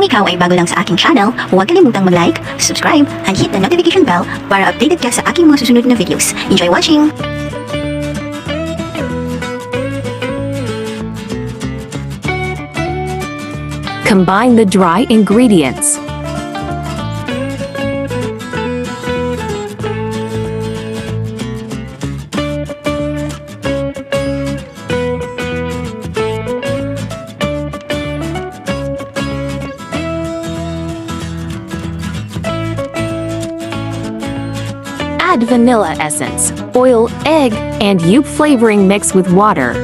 Kung ikaw ay bago lang sa aking channel, huwag kalimutang mag-like, subscribe, and hit the notification bell para updated ka sa aking mga susunod na videos. Enjoy watching! Combine the dry ingredients. Add vanilla essence, oil, egg, and Ube flavoring mix with water.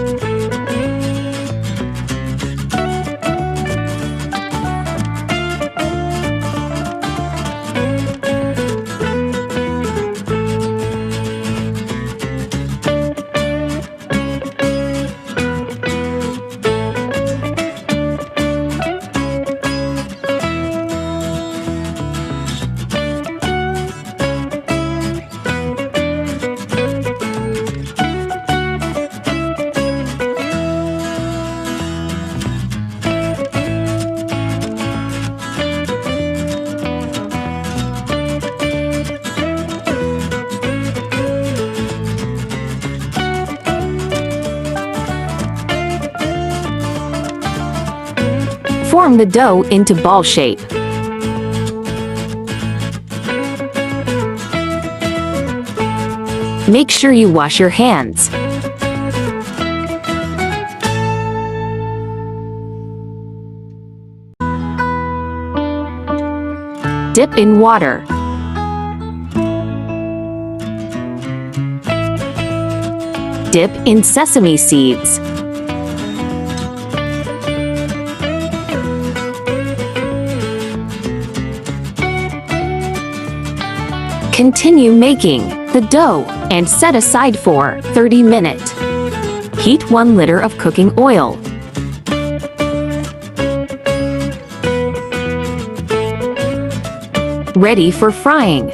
Form the dough into ball shape. Make sure you wash your hands. Dip in water. Dip in sesame seeds. Continue making the dough and set aside for 30 minutes. Heat 1 liter of cooking oil. Ready for frying.